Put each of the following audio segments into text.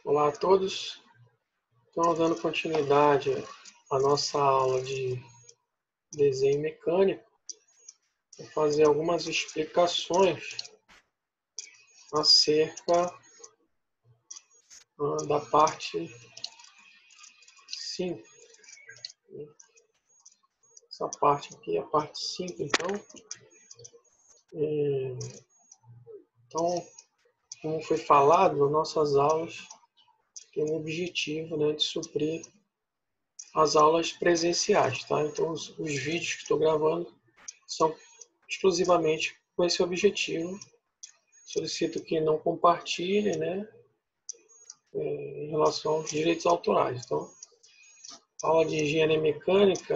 Olá a todos. Estamos dando continuidade à nossa aula de desenho mecânico. Vou fazer algumas explicações acerca da parte 5. Essa parte aqui é a parte 5, então, como foi falado, as nossas aulas têm o objetivo, de suprir as aulas presenciais, tá? Então, os vídeos que estou gravando são exclusivamente com esse objetivo. Solicito que não compartilhe, em relação aos direitos autorais. Então, aula de engenharia mecânica,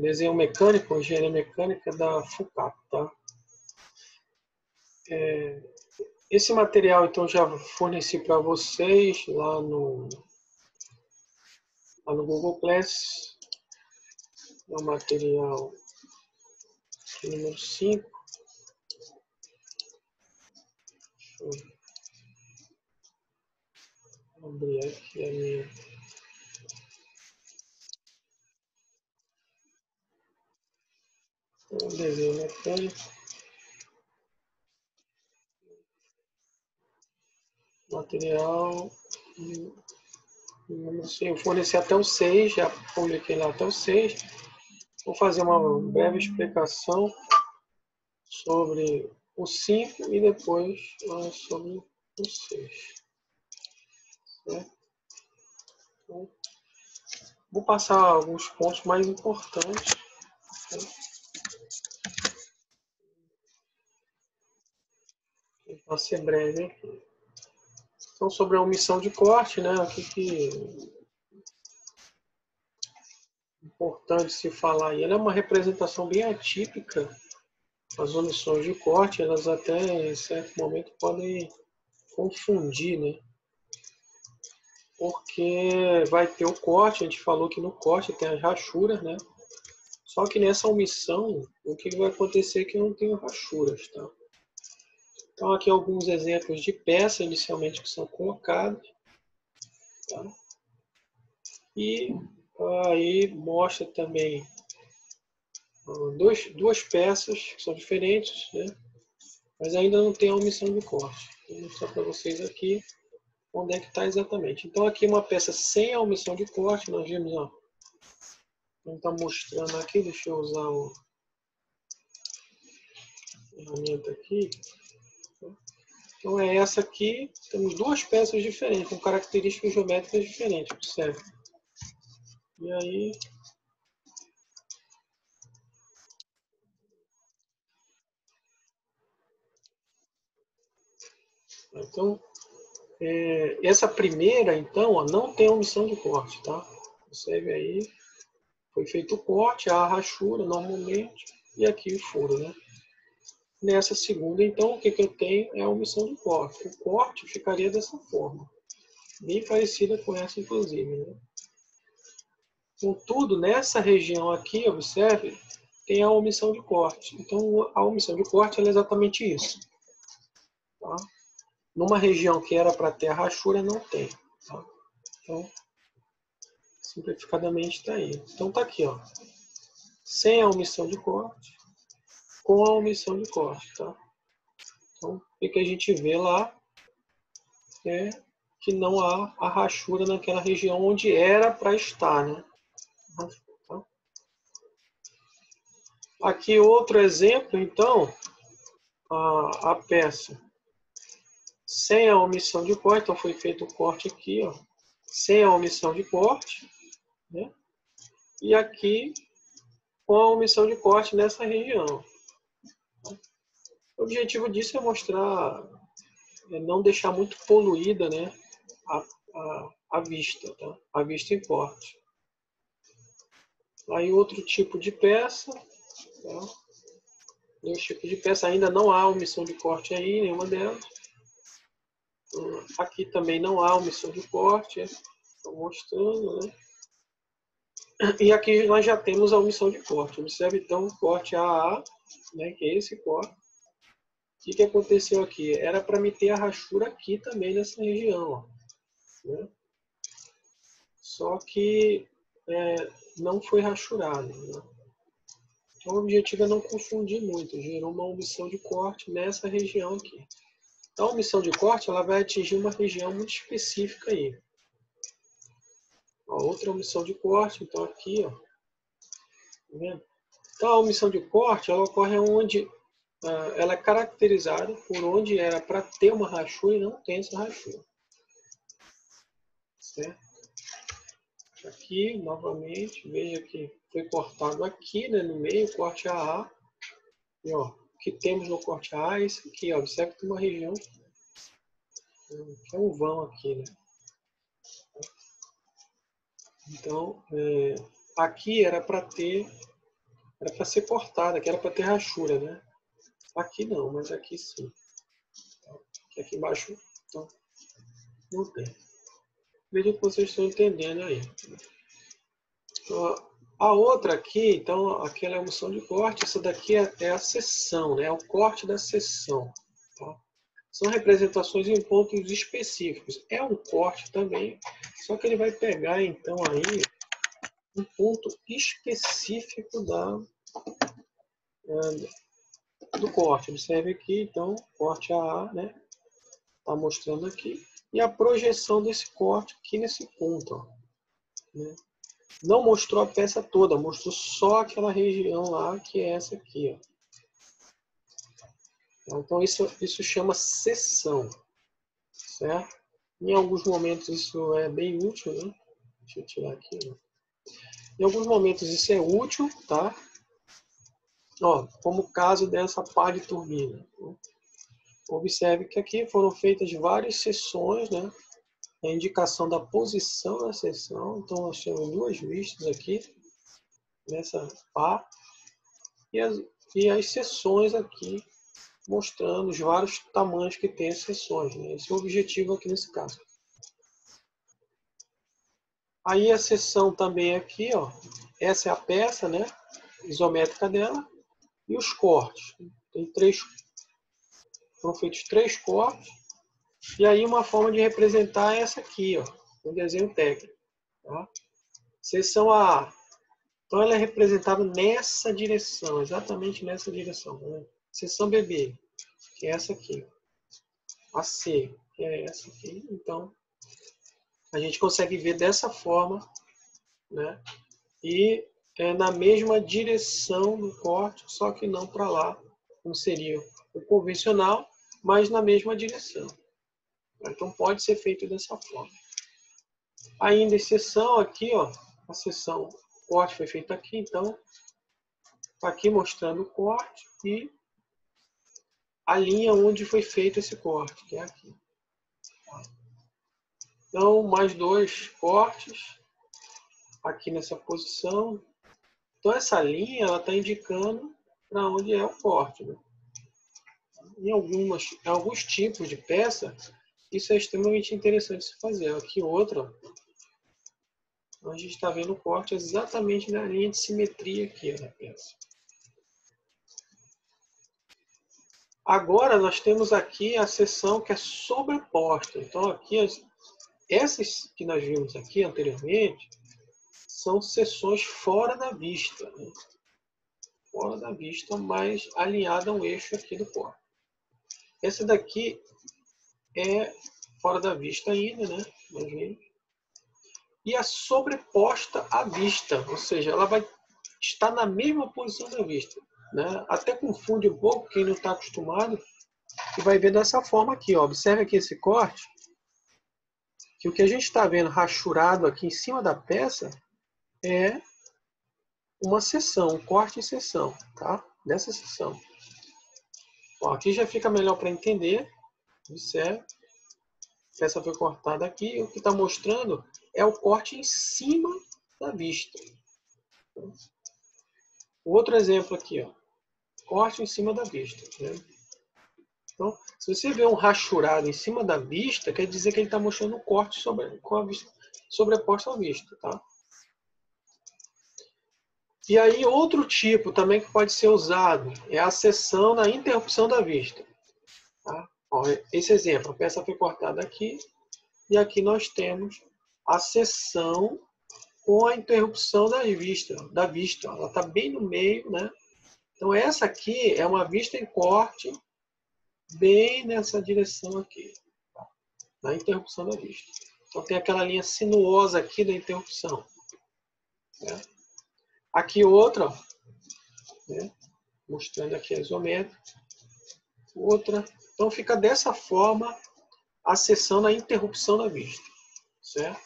desenho mecânico, engenharia mecânica da FUCAP, tá? Esse material, então, já forneci para vocês lá no Google Class. É o material número 5. Deixa eu abrir aqui a minha... desenho mecânico. Material número 5. Eu forneci até o 6, já publiquei lá até o 6. Vou fazer uma breve explicação sobre o 5 e depois sobre o 6. Certo? Então, vou passar alguns pontos mais importantes. Para ser breve aqui. Então, sobre a omissão de corte, o que é importante se falar aí? Ela é uma representação bem atípica. As omissões de corte, elas até em certo momento podem confundir, Porque vai ter o corte, a gente falou que no corte tem as rachuras, Só que nessa omissão, o que vai acontecer é que não tem rachuras, tá? Então aqui alguns exemplos de peças inicialmente que são colocadas, tá? E aí mostra também duas peças que são diferentes, Mas ainda não tem a omissão de corte. Vou mostrar para vocês aqui onde é que está exatamente. Então aqui uma peça sem a omissão de corte, nós vimos, não está mostrando aqui, deixa eu usar a ferramenta aqui. Então é essa aqui, temos duas peças diferentes, com características geométricas diferentes, observe. E aí, então, essa primeira, então, não tem omissão de corte, tá? Observe aí, foi feito o corte, a rachura normalmente, e aqui o furo, Nessa segunda, então, o que eu tenho é a omissão de corte. O corte ficaria dessa forma, bem parecida com essa, inclusive, Contudo, nessa região aqui, observe, tem a omissão de corte. Então, a omissão de corte é exatamente isso. Tá? Numa região que era para ter a rachura, não tem. Tá? Então, simplificadamente está aí. Então, está aqui, sem a omissão de corte, com a omissão de corte. Tá? Então, o que a gente vê lá é que não há a rachura naquela região onde era para estar. Tá? Aqui outro exemplo, então, a peça sem a omissão de corte, então foi feito o corte aqui, sem a omissão de corte, e aqui com a omissão de corte nessa região. O objetivo disso é mostrar, não deixar muito poluída, a vista, tá? A vista em corte. Aí outro tipo de peça, tá? Dois tipos de peça, ainda não há omissão de corte aí, nenhuma delas. Aqui também não há omissão de corte, estou mostrando, E aqui nós já temos a omissão de corte. Observe então o corte AA, que é esse corte. O que aconteceu aqui? Era para me ter a rachura aqui também nessa região. né? Só que não foi rachurado, né? Então, o objetivo é não confundir muito. Gerou uma omissão de corte nessa região aqui. Então, a omissão de corte ela vai atingir uma região muito específica aí. Ó, outra omissão de corte, então aqui, ó. Tá vendo? Então, a omissão de corte ela ocorre onde ela é caracterizada por onde era para ter uma rachura e não tem essa rachura. Certo? Aqui, novamente, veja que foi cortado aqui, né, no meio, corte AA. E ó, o que temos no corte AA é isso aqui, ó. Observe que tem uma região que é um vão aqui, né? Então, aqui era para ser cortada, aqui era para ter rachura, né? Aqui não, mas aqui sim. Aqui embaixo, então, não tem. Veja que vocês estão entendendo aí. A outra aqui, então, aquela é a omissão de corte, essa daqui é a seção, né? É o corte da seção. Tá? São representações em pontos específicos. É um corte também, só que ele vai pegar, então, aí um ponto específico do corte. Observe aqui, então, corte AA, né? Está mostrando aqui. E a projeção desse corte aqui nesse ponto, ó, né? Não mostrou a peça toda, mostrou só aquela região lá, que é essa aqui, ó. Então, isso chama seção, certo? Em alguns momentos isso é bem útil, né? Deixa eu tirar aqui, né? Em alguns momentos isso é útil, tá? Ó, como o caso dessa pá de turbina. Observe que aqui foram feitas várias seções, né? A indicação da posição da seção. Então, nós temos duas vistas aqui, nessa pá. E as seções aqui, mostrando os vários tamanhos que tem as seções, né? Esse é o objetivo aqui nesse caso. Aí a seção também aqui, ó, essa é a peça, né, isométrica dela, e os cortes. Foram feitos 3 cortes, e aí uma forma de representar é essa aqui, ó, um desenho técnico. Tá? Seção A. Então ela é representada nessa direção, exatamente nessa direção. Né? Seção BB, que é essa aqui. A C, que é essa aqui. Então, a gente consegue ver dessa forma, né? E na mesma direção do corte, só que não para lá, como seria o convencional, mas na mesma direção. Então pode ser feito dessa forma. Ainda em seção aqui, ó, a seção corte foi feita aqui, então está aqui mostrando o corte e a linha onde foi feito esse corte, que é aqui. Então, mais 2 cortes aqui nessa posição. Então, essa linha está indicando para onde é o corte. Né? Em alguns tipos de peça, isso é extremamente interessante se fazer. Aqui outra, a gente está vendo o corte exatamente na linha de simetria aqui da peça. Agora, nós temos aqui a seção que é sobreposta. Então, aqui, essas que nós vimos aqui anteriormente, são seções fora da vista. Né? Fora da vista, mas alinhada ao eixo aqui do corte. Essa daqui é fora da vista ainda, né? Nós vimos. E a sobreposta à vista, ou seja, ela vai estar na mesma posição da vista. Né? Até confunde um pouco quem não está acostumado e vai ver dessa forma aqui. Ó. Observe aqui esse corte, que o que a gente está vendo rachurado aqui em cima da peça é uma seção, um corte em seção, tá? Dessa seção. Ó, aqui já fica melhor para entender. Observe. A peça foi cortada aqui. O que está mostrando é o corte em cima da vista. O outro exemplo aqui, ó. Corte em cima da vista. Né? Então, se você vê um rachurado em cima da vista, quer dizer que ele está mostrando um corte com a vista sobreposta à vista. Tá? E aí, outro tipo também que pode ser usado é a seção na interrupção da vista. Tá? Ó, esse exemplo, a peça foi cortada aqui, E aqui nós temos a seção com a interrupção da vista. Ela está bem no meio, né? Então, essa aqui é uma vista em corte, bem nessa direção aqui, tá? Na interrupção da vista. Então, tem aquela linha sinuosa aqui da interrupção. Né? Aqui outra, né? Mostrando aqui a isométrica. Outra. Então, fica dessa forma a seção na interrupção da vista. Certo?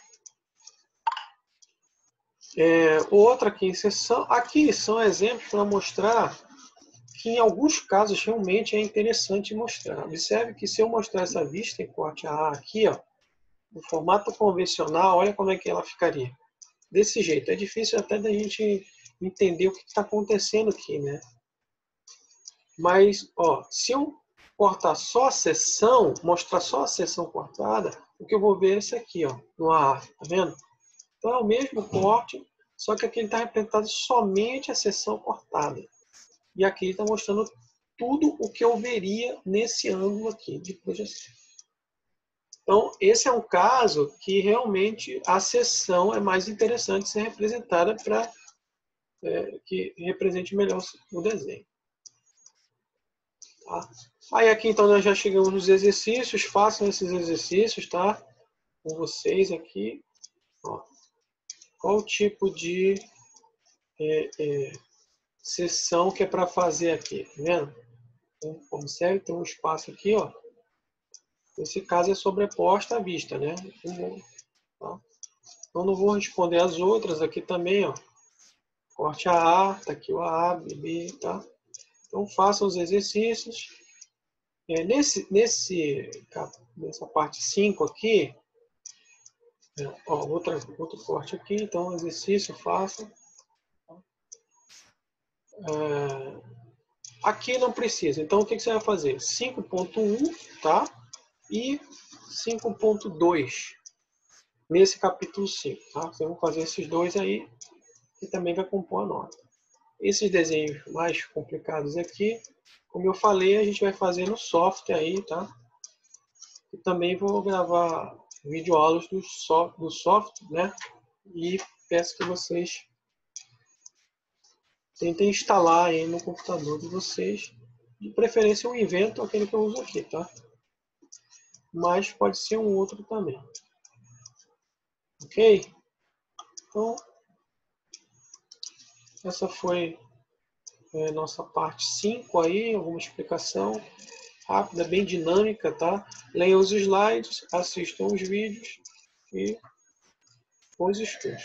Outra aqui em seção. Aqui são exemplos para mostrar que em alguns casos realmente é interessante mostrar. Observe que se eu mostrar essa vista em corte AA aqui, ó, no formato convencional, olha como é que ela ficaria. Desse jeito. É difícil até da gente entender o que está acontecendo aqui, né? Mas, ó, se eu cortar só a seção, mostrar só a seção cortada, o que eu vou ver é esse aqui, ó, no AA, tá vendo? Então é o mesmo corte, só que aqui ele está representado somente a seção cortada. E aqui ele está mostrando tudo o que eu veria nesse ângulo aqui de projeção. Então, esse é um caso que realmente a seção é mais interessante ser representada para que represente melhor o desenho. Tá? Aí aqui então nós já chegamos nos exercícios, façam esses exercícios, tá? Com vocês aqui. Ó. Qual o tipo de seção que é para fazer aqui, tá vendo? Então, observe, tem um espaço aqui, ó. Nesse caso é sobreposta à vista, né? Tá? Então não vou responder as outras aqui também, ó. Corte AA, tá aqui o AA, BB, tá? Então façam os exercícios. Nessa parte 5 aqui, ó, outro corte aqui, então exercício, façam. Aqui não precisa, então o que você vai fazer? 5.1, tá? E 5.2 nesse capítulo 5, tá? Vocês vão fazer esses dois aí e também vai compor a nota. Esses desenhos mais complicados aqui, como eu falei, a gente vai fazer no software aí, tá? E também vou gravar videoaulas do software, né? E peço que vocês tentem instalar aí no computador de vocês. De preferência um Inventor, aquele que eu uso aqui, tá? Mas pode ser um outro também. Ok? Então, essa foi a nossa parte 5 aí, alguma explicação rápida, bem dinâmica, tá? Leiam os slides, assistam os vídeos e bons estudos.